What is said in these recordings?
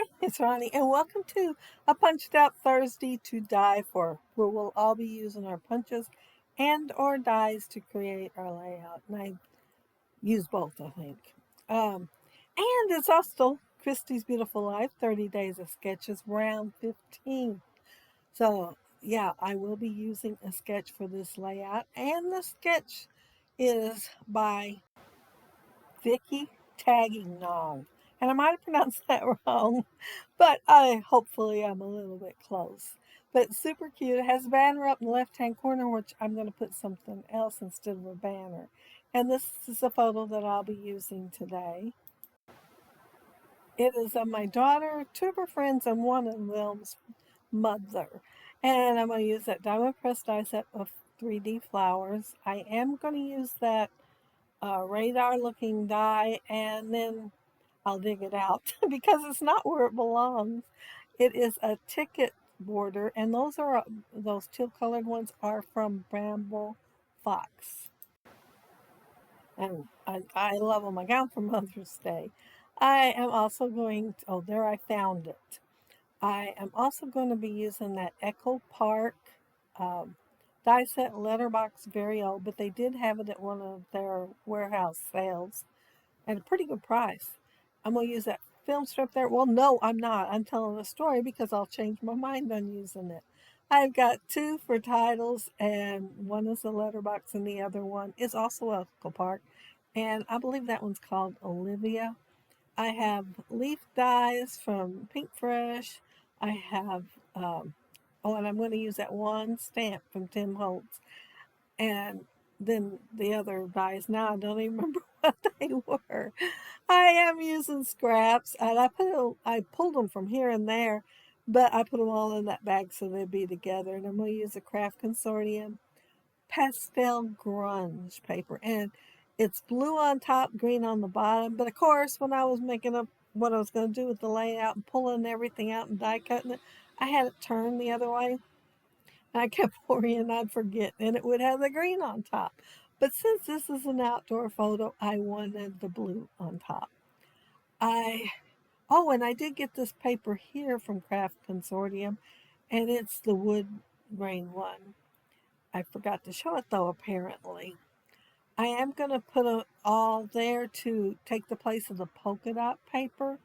Hi, it's Ronnie, and welcome to a Punched Out Thursday to Die For, where we'll all be using our punches and or dies to create our layout. And I use both, I think. Um, and it's also Christy's Beautiful Life, 30 Days of Sketches, round 15. So, yeah, I will be using a sketch for this layout, and the sketch is by Vikki Taguinod. And I might have pronounced that wrong, but hopefully I'm a little bit close. But it's super cute. It has a banner up in the left-hand corner, which I'm going to put something else instead of a banner. And this is a photo that I'll be using today. It is of my daughter, two of her friends, and one of them's mother. And I'm going to use that diamond pressed die set of 3D flowers. I am going to use that radar looking die, and then I'll dig it out because it's not where it belongs. It is a ticket border, and those teal colored ones are from Bramble Fox, and I love them. I got them for Mother's Day. I am also going to, oh, there, I found it. I am also going to be using that Echo Park um, die set letterbox, very old, but they did have it at one of their warehouse sales at a pretty good price. I'm going to use that film strip there. Well, no, I'm not. I'm telling a story because I'll change my mind on using it. I've got two for titles, and one is a letterbox, and the other one is also Echo Park. And I believe that one's called Olivia. I have leaf dies from Pink Fresh. I have, and I'm going to use that one stamp from Tim Holtz. And then the other dies. Now I don't even remember what they were. I am using scraps, and I pulled them from here and there, but I put them all in that bag so they'd be together. And I'm going to use a Craft Consortium pastel grunge paper, and it's blue on top, green on the bottom. But of course, when I was making up what I was going to do with the layout and pulling everything out and die cutting it, I had it turned the other way. I kept worrying I'd forget, and it would have the green on top. But since this is an outdoor photo, I wanted the blue on top. And I did get this paper here from Craft Consortium, and it's the wood grain one. I forgot to show it though, apparently. I am going to put it all there to take the place of the polka dot paper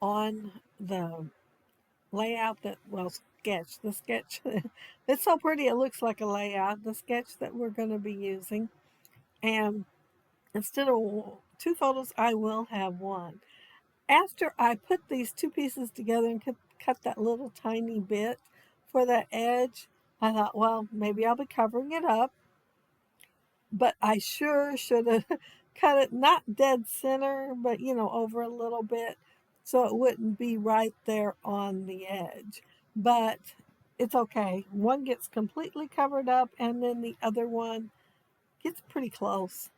on the layout sketch. The sketch, it's so pretty, it looks like a layout. The sketch that we're going to be using. And instead of two photos, I will have one. After I put these two pieces together and cut that little tiny bit for that edge, I thought, well, maybe I'll be covering it up, but I sure should have cut it not dead center, but over a little bit so it wouldn't be right there on the edge. But it's okay. One gets completely covered up, and then the other one gets pretty close.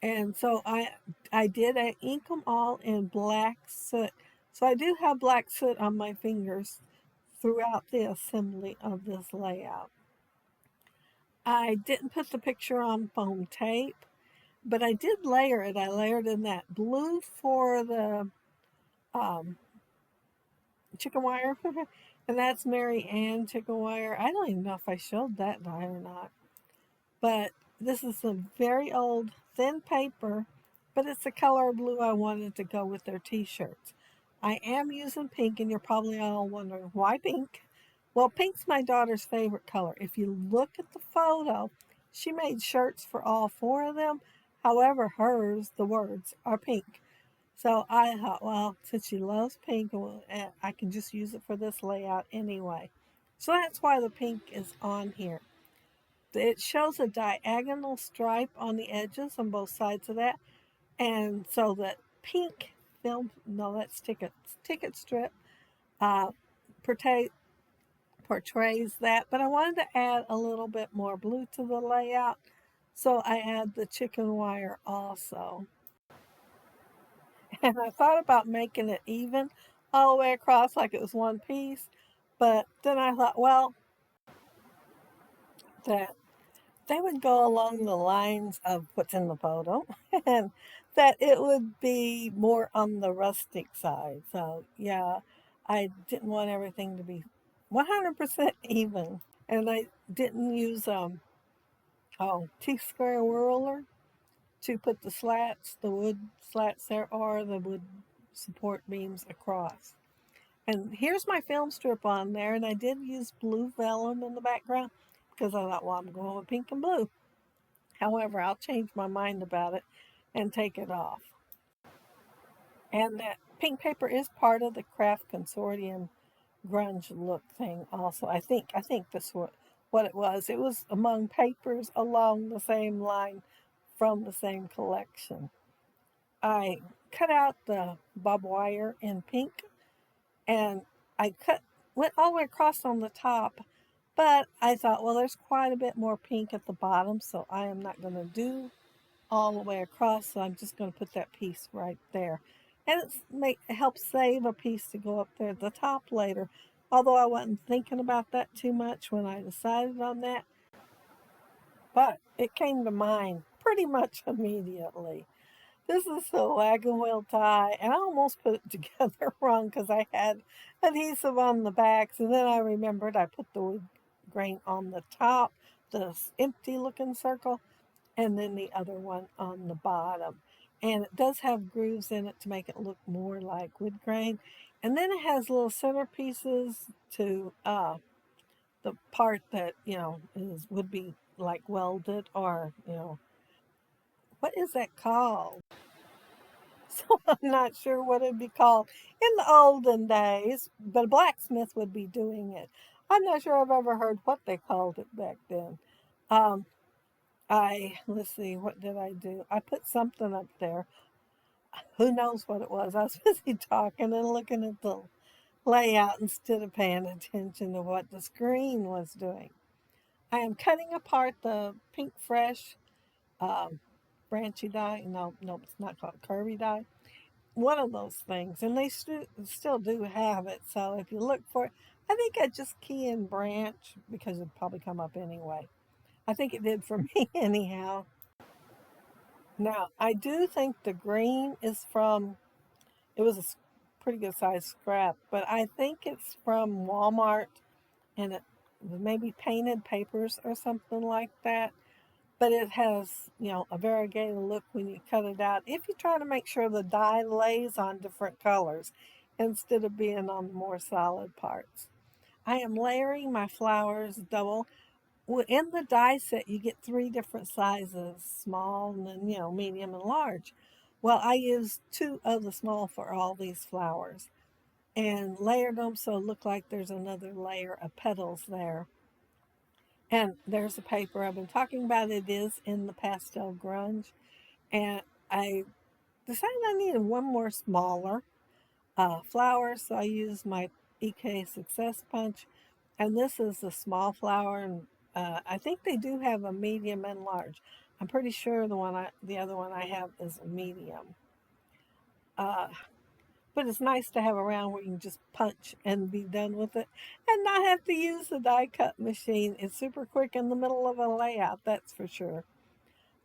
And so I did ink them all in black soot. So I do have black soot on my fingers throughout the assembly of this layout. I didn't put the picture on foam tape, but I did layer it. I layered in that blue for the um, chicken wire, and that's Mary Ann chicken wire. I don't even know if I showed that die or not, but this is a very old thin paper, but it's the color blue I wanted to go with their t-shirts. I am using pink, and you're probably all wondering why pink. Well, pink's my daughter's favorite color. If you look at the photo, she made shirts for all four of them. However, hers, the words are pink. So I thought, well, since she loves pink, I can just use it for this layout anyway. So that's why the pink is on here. It shows a diagonal stripe on the edges on both sides of that. And so that pink film, no, that's ticket strip, uh, portrays that. But I wanted to add a little bit more blue to the layout. So I add the chicken wire also. And I thought about making it even all the way across like it was one piece. But then I thought, well, that they would go along the lines of what's in the photo. And that it would be more on the rustic side. So yeah, I didn't want everything to be 100% even. And I didn't use T-square whirler to put the slats, the wood slats there, or the wood support beams across. And here's my film strip on there, and I did use blue vellum in the background because I thought, well, I'm going with pink and blue. However, I'll change my mind about it and take it off. And that pink paper is part of the craft consortium grunge look thing also. I think that's what it was. It was among papers along the same line from the same collection. I cut out the barbed wire in pink, and I went all the way across on the top, but I thought, well, there's quite a bit more pink at the bottom, so I am not going to do all the way across, so I'm just going to put that piece right there. And it helps save a piece to go up there at the top later. Although I wasn't thinking about that too much when I decided on that, but it came to mind pretty much immediately. This is the wagon wheel tie, and I almost put it together wrong because I had adhesive on the backs, and then I remembered I put the wood grain on the top, this empty looking circle, and then the other one on the bottom. And it does have grooves in it to make it look more like wood grain. And then it has little centerpieces to the part that, would be like welded, or, what is that called? So I'm not sure what it'd be called in the olden days, but a blacksmith would be doing it. I'm not sure I've ever heard what they called it back then. Um, let's see, what did I do? I put something up there. Who knows what it was? I was busy talking and looking at the layout instead of paying attention to what the screen was doing. I am cutting apart the Pink Fresh um, branchy die. No, no, it's not called curvy die. One of those things, and they still do have it. So if you look for it, I think I just key in branch because it'd probably come up anyway. I think it did for me anyhow. Now, I do think the green is from, it was a pretty good size scrap, but I think it's from Walmart, and it maybe painted papers or something like that. But it has, a variegated look when you cut it out. If you try to make sure the dye lays on different colors instead of being on the more solid parts. I am layering my flowers double. In the die set, you get three different sizes, small and then, medium and large. Well, I used two of the small for all these flowers and layered them so it looked like there's another layer of petals there. And there's the paper I've been talking about. It is in the pastel grunge. And I decided I needed one more smaller flower, so I used my EK Success Punch. And this is a small flower, and I think they do have a medium and large. I'm pretty sure the other one I have is a medium. Uh, but it's nice to have around where you can just punch and be done with it and not have to use the die cut machine. It's super quick in the middle of a layout, that's for sure.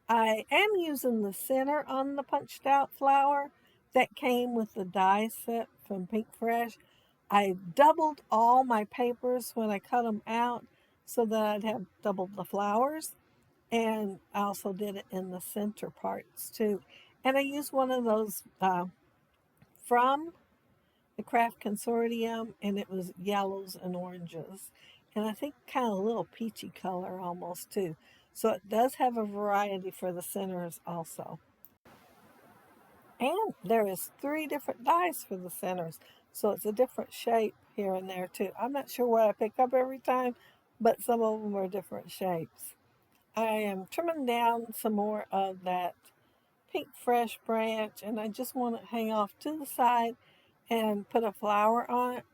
I am using the center on the punched out flower that came with the die set from Pink Fresh. I doubled all my papers when I cut them out so that I'd have double the flowers. And I also did it in the center parts too. And I used one of those from the Craft Consortium, and it was yellows and oranges. And I think kind of a little peachy color almost too. So it does have a variety for the centers also. And there is three different dies for the centers. So it's a different shape here and there too. I'm not sure what I pick up every time, but some of them are different shapes. I am trimming down some more of that Pink Fresh branch, and I just want to hang off to the side and put a flower on it.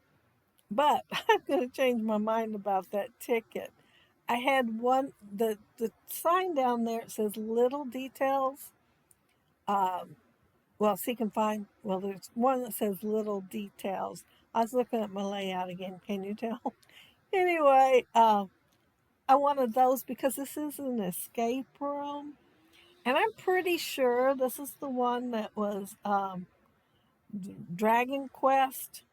But I'm going to change my mind about that ticket. I had the sign down there, it says little details. Um, well, seek and find. Well, there's one that says little details. I was looking at my layout again. Can you tell? Anyway, I wanted those because this is an escape room. And I'm pretty sure this is the one that was Dragon Quest.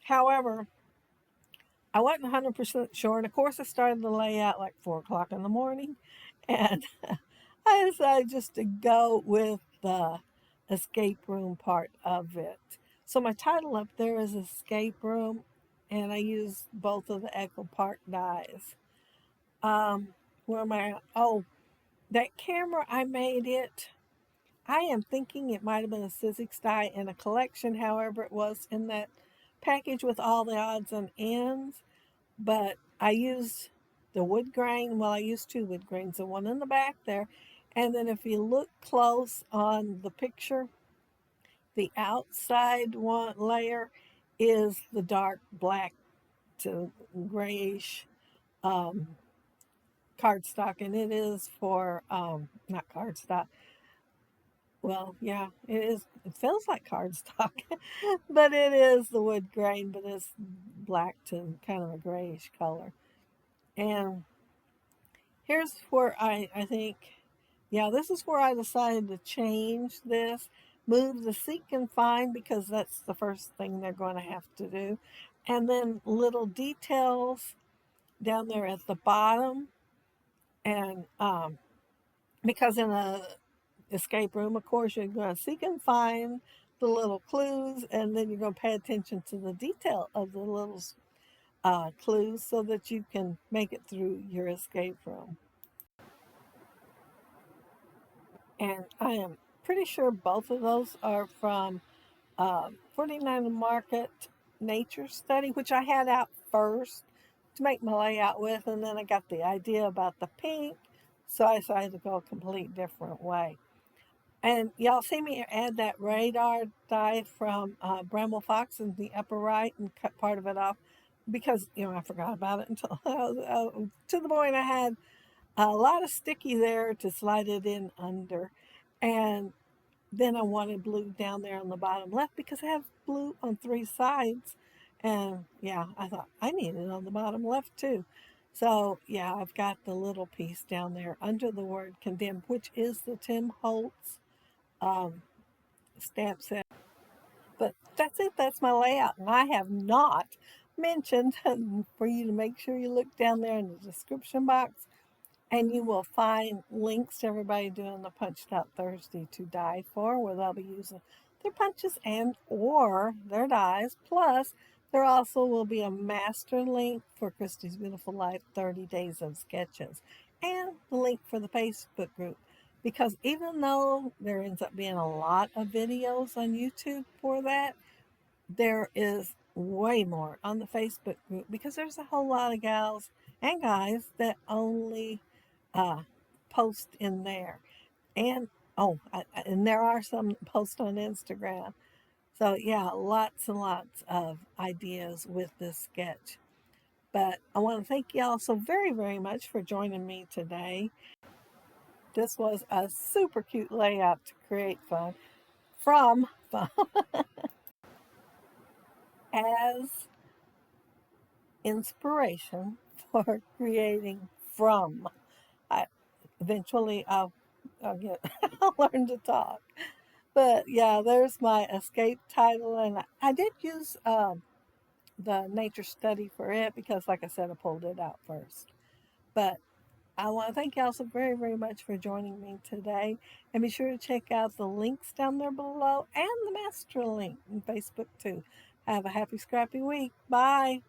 However, I wasn't 100% sure. And of course, I started the layout like 4 o'clock in the morning. And I decided just to go with the escape room part of it. So my title up there is Escape Room. And I used both of the Echo Park dies. Where am I? Oh, that camera, I made it. I am thinking it might have been a Sizzix die in a collection. However, it was in that package with all the odds and ends. But I used the wood grain. Well, I used 2 wood grains, the one in the back there. And then if you look close on the picture, the outside one layer is the dark black to grayish um, cardstock, and it is for not cardstock. Well, yeah, it is. It feels like cardstock, but it is the wood grain, but it's black to kind of a grayish color. And here's where I think, yeah, this is where I decided to change this, move the seek and find because that's the first thing they're going to have to do. And then little details down there at the bottom. And because in a escape room, of course, you're going to seek and find the little clues, and then you're going to pay attention to the detail of the little clues so that you can make it through your escape room. And I am pretty sure both of those are from 49 Market Nature Study, which I had out first to make my layout with, and then I got the idea about the pink, so I decided to go a complete different way. And y'all see me add that radar die from Bramble Fox in the upper right and cut part of it off because, I forgot about it until to the point I had a lot of sticky there to slide it in under. And then I wanted blue down there on the bottom left because I have blue on 3 sides. And yeah, I thought I need it on the bottom left too. So yeah, I've got the little piece down there under the word condemned, which is the Tim Holtz um, stamp set. But that's it. That's my layout. And I have not mentioned for you to make sure you look down there in the description box and you will find links to everybody doing the Punched Out Thursday to Die For, where they'll be using their punches and or their dies. Plus, there also will be a master link for Christy's Beautiful Life 30 Days of Sketches and the link for the Facebook group. Because even though there ends up being a lot of videos on YouTube for that, there is way more on the Facebook group because there's a whole lot of gals and guys that only uh, post in there. And and there are some that post on Instagram. So yeah, lots and lots of ideas with this sketch. But I want to thank y'all so very, very much for joining me today. This was a super cute layout to create from as inspiration for creating from. I, eventually I'll get I'll learn to talk. But yeah, there's my escape title, and I did use the nature study for it because, like I said, I pulled it out first. But I want to thank y'all so very, very much for joining me today. And be sure to check out the links down there below and the master link in Facebook too. Have a happy, scrappy week. Bye.